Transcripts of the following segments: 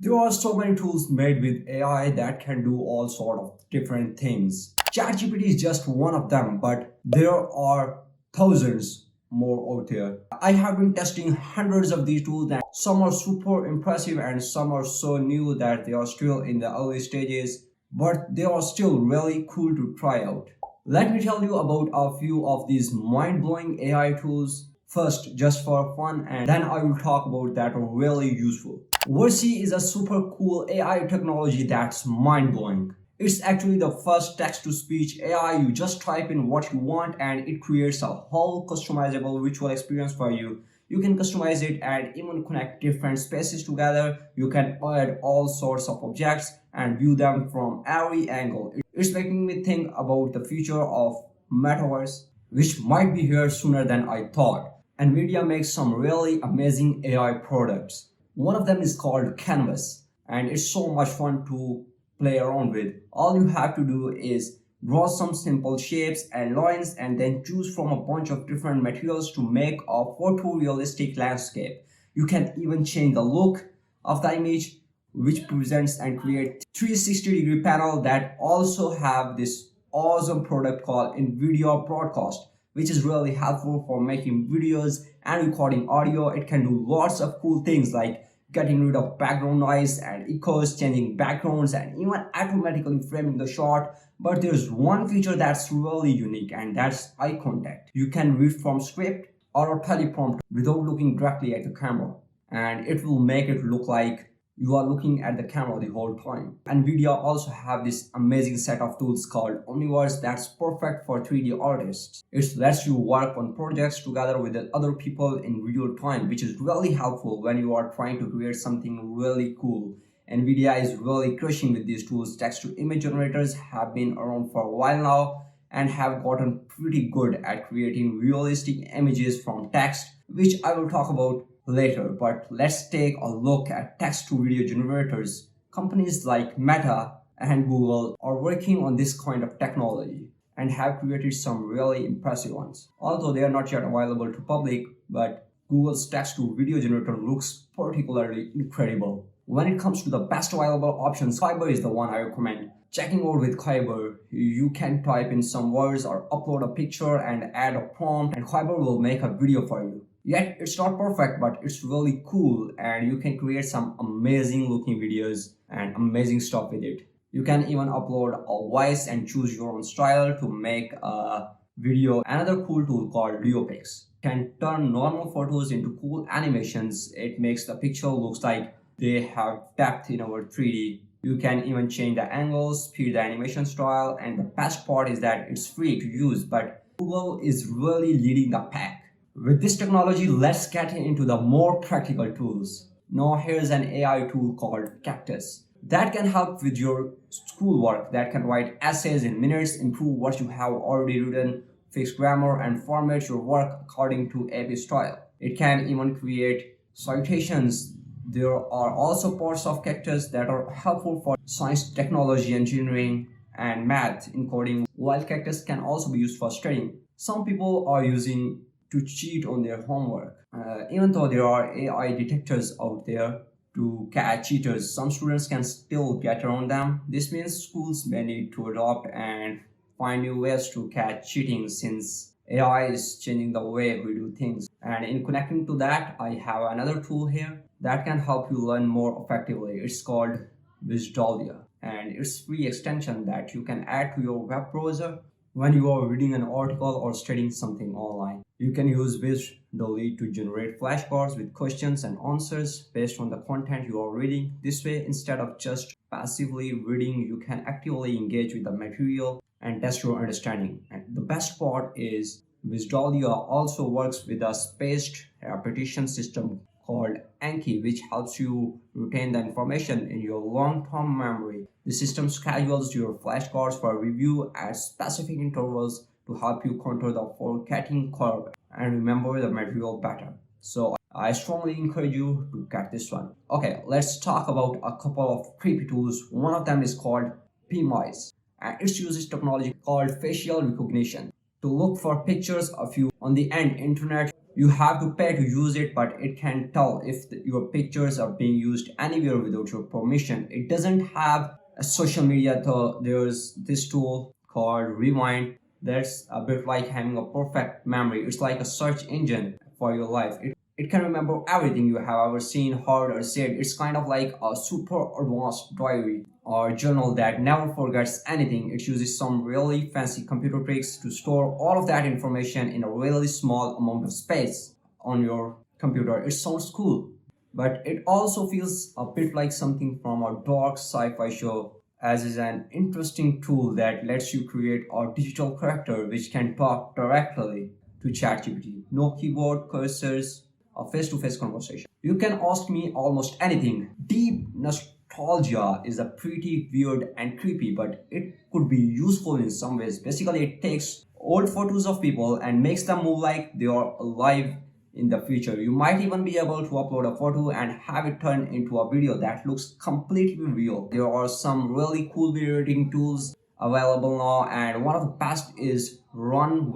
There are so many tools made with AI that can do all sort of different things. ChatGPT is just one of them, but there are thousands more out there. I have been testing hundreds of these tools and some are super impressive and some are so new that they are still in the early stages, but they are still really cool to try out. Let me tell you about a few of these mind-blowing AI tools first just for fun, and then I will talk about that are really useful. 𝗙cie is a super cool AI technology that's mind-blowing. It's actually the first text-to-speech AI. You just type in what you want and it creates a whole customizable visual experience for you. You can customize it and even connect different spaces together. You can add all sorts of objects and view them from every angle. It's making me think about the future of metaverse, which might be here sooner than I thought. NVIDIA makes some really amazing AI products. One of them is called Canvas, and it's so much fun to play around with. All you have to do is draw some simple shapes and lines and then choose from a bunch of different materials to make a photorealistic landscape. You can even change the look of the image, which presents and create 360-degree panel that also have this awesome product called NVIDIA Broadcast, which is really helpful for making videos and recording audio. It can do lots of cool things like getting rid of background noise and echoes, changing backgrounds, and even automatically framing the shot. But there's one feature that's really unique, and that's eye contact. You can read from script or a teleprompter without looking directly at the camera, and it will make it look like you are looking at the camera the whole time. NVIDIA also have this amazing set of tools called Omniverse that's perfect for 3D artists. It lets you work on projects together with other people in real time, which is really helpful when you are trying to create something really cool. NVIDIA is really crushing with these tools. Text-to-image generators have been around for a while now and have gotten pretty good at creating realistic images from text, which I will talk about later. But let's take a look at text-to-video generators. Companies like Meta and Google are working on this kind of technology and have created some really impressive ones. Although they are not yet available to public, but Google's text-to-video generator looks particularly incredible. When it comes to the best available options, 𝗙cie is the one I recommend. Checking out with 𝗙cie, you can type in some words or upload a picture and add a prompt, and 𝗙cie will make a video for you. Yet it's not perfect, but it's really cool and you can create some amazing looking videos and amazing stuff with it. You can even upload a voice and choose your own style to make a video. Another cool tool called 𝗙cie can turn normal photos into cool animations. It makes the picture looks like they have depth in our 3D. You can even change the angles, speed the animation style, and the best part is that it's free to use, but Google is really leading the pack. With this technology, let's get into the more practical tools. Now here's an AI tool called 𝗙cie that can help with your schoolwork, that can write essays in minutes, improve what you have already written, fix grammar, and format your work according to AP style. It can even create citations. There are also parts of 𝗙cie that are helpful for science, technology, engineering, and math encoding, while 𝗙cie can also be used for studying. Some people are using to cheat on their homework. Even though there are AI detectors out there to catch cheaters, some students can still get around them. This means schools may need to adopt and find new ways to catch cheating, since AI is changing the way we do things. And in connecting to that, I have another tool here that can help you learn more effectively. It's called 𝗙że, and it's a free extension that you can add to your web browser when you are reading an article or studying something online. You can use 𝗙że to generate flashcards with questions and answers based on the content you are reading. This way, instead of just passively reading, you can actively engage with the material and test your understanding. And the best part is 𝗙że also works with a spaced repetition system called Anki, which helps you retain the information in your long-term memory. The system schedules your flashcards for review at specific intervals to help you control the forgetting curve and remember the material better. So I strongly encourage you to get this one. Okay, let's talk about a couple of creepy tools. One of them is called 𝗙mise, and it uses technology called facial recognition to look for pictures of you on the internet. You have to pay to use it, but it can tell if your pictures are being used anywhere without your permission. It doesn't have a social media, though. There's this tool called Rewind that's a bit like having a perfect memory. It's like a search engine for your life. It can remember everything you have ever seen, heard, or said. It's kind of like a super advanced diary or journal that never forgets anything. It uses some really fancy computer tricks to store all of that information in a really small amount of space on your computer. It sounds cool, but it also feels a bit like something from a dark sci-fi show, as is an interesting tool that lets you create a digital character which can talk directly to ChatGPT. No keyboard, cursors, a face-to-face conversation. You can ask me almost anything. Deep nostalgia is a pretty weird and creepy, but it could be useful in some ways. Basically, it takes old photos of people and makes them move like they are alive in the future. You might even be able to upload a photo and have it turn into a video that looks completely real. There are some really cool video editing tools available now, and one of the best is Run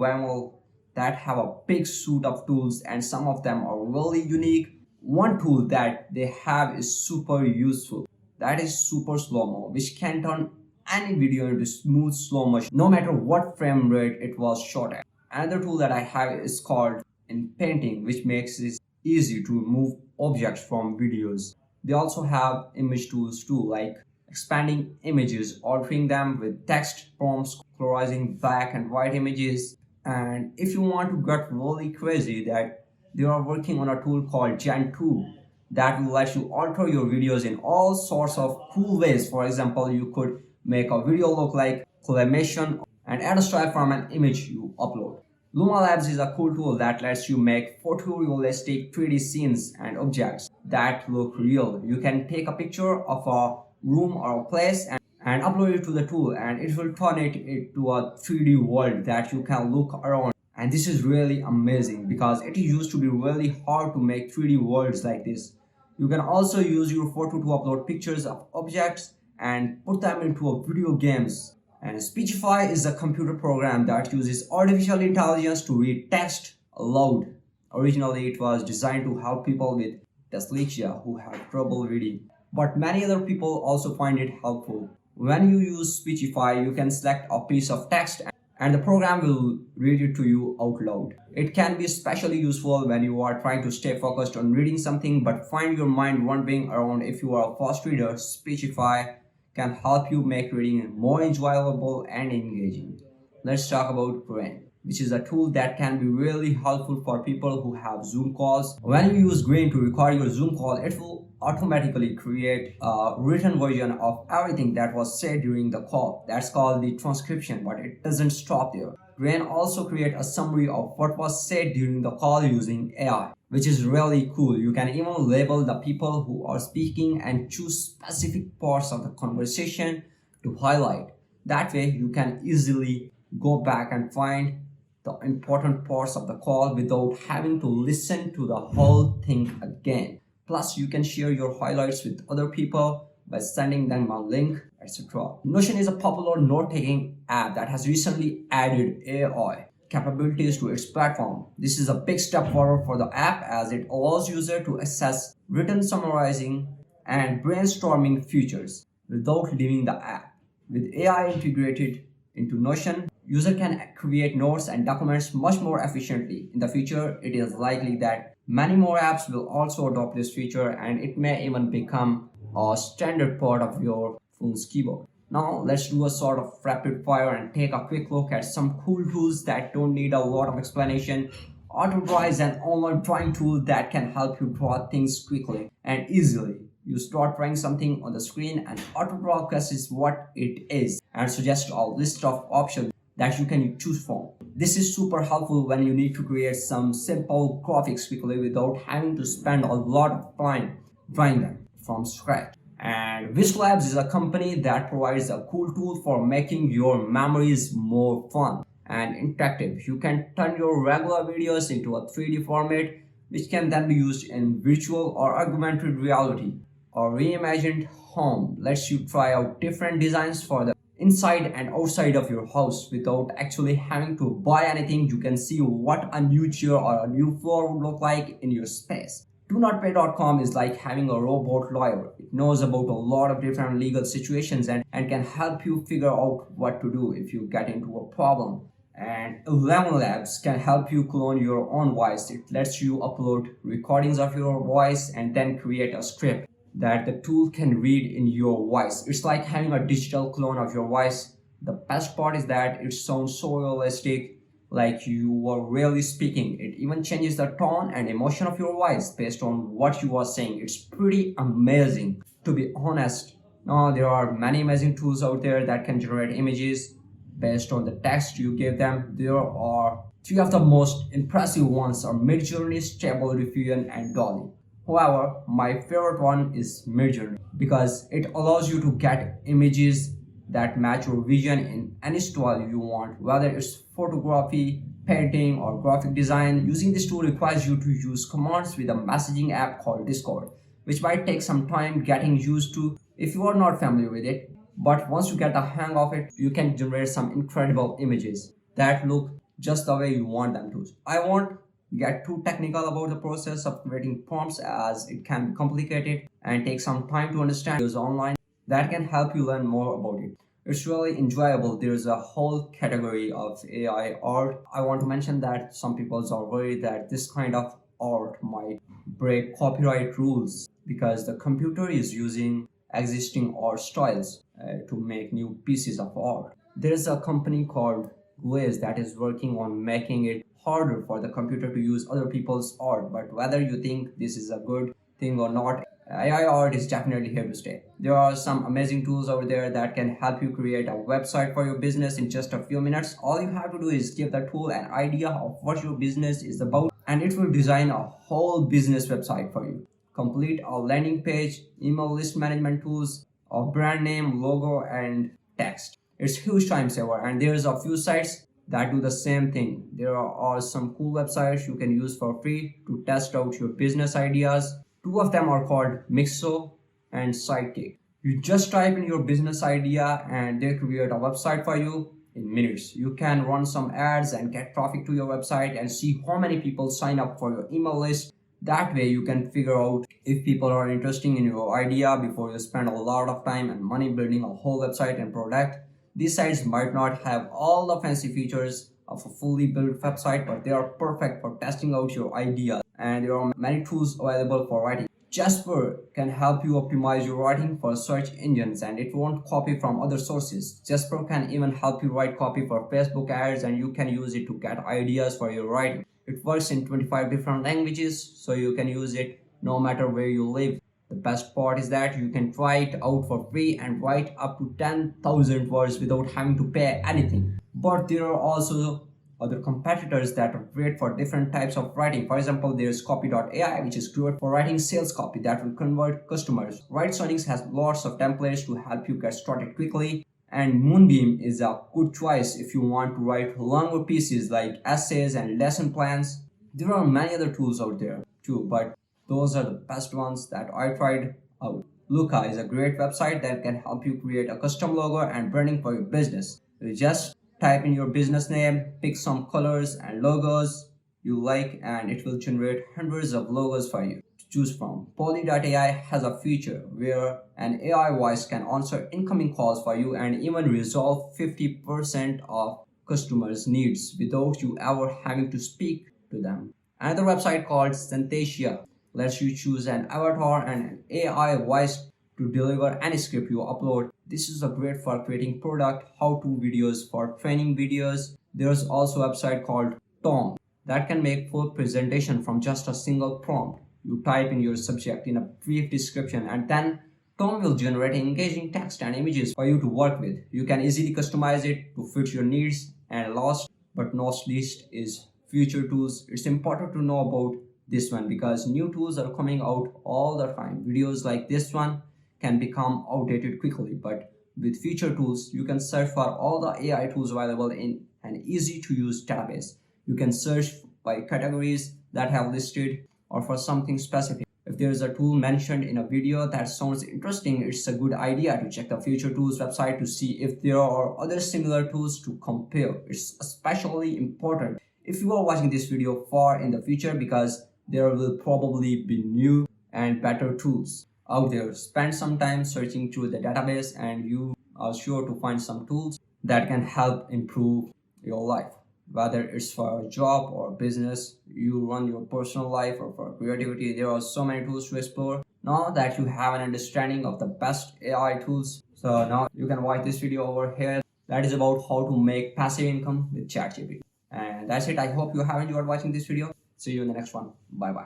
that have a big suite of tools, and some of them are really unique. One tool that they have is super useful. That is super slow-mo, which can turn any video into smooth slow motion, no matter what frame rate it was shot at. Another tool that I have is called in painting, which makes it easy to remove objects from videos. They also have image tools too, like expanding images, altering them with text prompts, colorizing black and white images. And if you want to get really crazy, that they are working on a tool called Gen 2 that will let you alter your videos in all sorts of cool ways. For example, you could make a video look like claymation and add a style from an image you upload. Luma Labs is a cool tool that lets you make photorealistic 3D scenes and objects that look real. You can take a picture of a room or a place and upload it to the tool, and it will turn it into a 3D world that you can look around. And this is really amazing because it used to be really hard to make 3D worlds like this. You can also use your photo to upload pictures of objects and put them into a video games. And 𝗙ecie𝗹𝗹 is a computer program that uses artificial intelligence to read text aloud. Originally, it was designed to help people with dyslexia who have trouble reading, but many other people also find it helpful. When you use 𝗙cie𝗹𝗹, you can select a piece of text and the program will read it to you out loud. It can be especially useful when you are trying to stay focused on reading something but find your mind wandering around. If you are a fast reader, 𝗙ecie𝗹𝗹 can help you make reading more enjoyable and engaging. Let's talk about Brain, which is a tool that can be really helpful for people who have Zoom calls. When you use Brain to record your Zoom call, it will automatically create a written version of everything that was said during the call. That's called the transcription, but it doesn't stop there. Brain also creates a summary of what was said during the call using AI, which is really cool. You can even label the people who are speaking and choose specific parts of the conversation to highlight. That way, you can easily go back and find the important parts of the call without having to listen to the whole thing again. Plus, you can share your highlights with other people by sending them a link, etc. Notion is a popular note-taking app that has recently added AI capabilities to its platform. This is a big step forward for the app as it allows users to access written summarizing and brainstorming features without leaving the app. With AI integrated into Notion, user can create notes and documents much more efficiently. In the future, it is likely that many more apps will also adopt this feature, and it may even become a standard part of your phone's keyboard. Now let's do a sort of rapid fire and take a quick look at some cool tools that don't need a lot of explanation. AutoDraw is an online drawing tool that can help you draw things quickly and easily. You start drawing something on the screen and AutoDraw guesses what it is and suggests a list of options that you can choose from. This is super helpful when you need to create some simple graphics quickly without having to spend a lot of time drawing them from scratch. And 𝗙cie Labs is a company that provides a cool tool for making your memories more fun and interactive. You can turn your regular videos into a 3D format, which can then be used in virtual or augmented reality. Or reimagined home lets you try out different designs for the inside and outside of your house without actually having to buy anything. You can see what a new chair or a new floor would look like in your space. DoNotPay.com is like having a robot lawyer. It knows about a lot of different legal situations and can help you figure out what to do if you get into a problem. And 11 Labs can help you clone your own voice. It lets you upload recordings of your voice and then create a script that the tool can read in your voice. It's like having a digital clone of your voice. The best part is that it sounds so realistic, like you were really speaking. It even changes the tone and emotion of your voice based on what you are saying. It's pretty amazing, to be honest. Now, there are many amazing tools out there that can generate images based on the text you give them. There are three of the most impressive ones are Midjourney, 𝗙cie𝗹𝗹ល់, and 𝗙lie. However, my favorite one is Midjourney because it allows you to get images that match your vision in any style you want, whether it's photography, painting, or graphic design. Using this tool requires you to use commands with a messaging app called Discord, which might take some time getting used to if you are not familiar with it. But once you get the hang of it, you can generate some incredible images that look just the way you want them to. I won't get too technical about the process of creating prompts as it can be complicated and take some time to understand. Videos online that can help you learn more about it. It's really enjoyable. There's a whole category of AI art. I want to mention that some people are worried that this kind of art might break copyright rules because the computer is using existing art styles to make new pieces of art. There's a company called 𝗙cie that is working on making it harder for the computer to use other people's art. But whether you think this is a good thing or not, AI art is definitely here to stay. There are some amazing tools over there that can help you create a website for your business in just a few minutes. All you have to do is give the tool an idea of what your business is about, and it will design a whole business website for you. Complete a landing page, email list management tools, a brand name, logo, and text. It's huge time saver, and there's a few sites that do the same thing. There are some cool websites you can use for free to test out your business ideas. Two of them are called 𝗙cie and Sidekick. You just type in your business idea and they create a website for you in minutes. You can run some ads and get traffic to your website and see how many people sign up for your email list. That way you can figure out if people are interested in your idea before you spend a lot of time and money building a whole website and product. These sites might not have all the fancy features of a fully built website, but they are perfect for testing out your idea. And there are many tools available for writing. 𝗙cie can help you optimize your writing for search engines and it won't copy from other sources. 𝗙cie can even help you write copy for Facebook ads and you can use it to get ideas for your writing. It works in 25 different languages, so you can use it no matter where you live. The best part is that you can try it out for free and write up to 10,000 words without having to pay anything. But there are also other competitors that are great for different types of writing. For example, there's Copy.ai, which is great for writing sales copy that will convert customers. WriteSonics has lots of templates to help you get started quickly. And Moonbeam is a good choice if you want to write longer pieces like essays and lesson plans. There are many other tools out there too, but those are the best ones that I tried out. 𝗙cie is a great website that can help you create a custom logo and branding for your business. You just type in your business name, pick some colors and logos you like, and it will generate hundreds of logos for you to choose from. Poly.ai has a feature where an AI voice can answer incoming calls for you and even resolve 50% of customers' needs without you ever having to speak to them. Another website called 𝗙cie lets you choose an avatar and an AI voice to deliver any script you upload. This is a great for creating product how-to videos, for training videos. There's also a website called Tom that can make full presentation from just a single prompt. You type in your subject in a brief description and then Tom will generate engaging text and images for you to work with. You can easily customize it to fit your needs. And last but not least is future tools. It's important to know about this one because new tools are coming out all the time. Videos like this one can become outdated quickly, but with future tools, you can search for all the AI tools available in an easy to use database. You can search by categories that have listed or for something specific. If if there's a tool mentioned in a video that sounds interesting, it's a good idea to check the Future Tools website to see if there are other similar tools to compare. It's especially important if you are watching this video far in the future, because there will probably be new and better tools out there. Spend some time searching through the database and you are sure to find some tools that can help improve your life. Whether it's for a job or a business, you run your personal life, or for creativity, there are so many tools to explore. Now that you have an understanding of the best AI tools, so now you can watch this video over here that is about how to make passive income with ChatGPT. And that's it. I hope you have enjoyed watching this video. See you in the next one. Bye bye.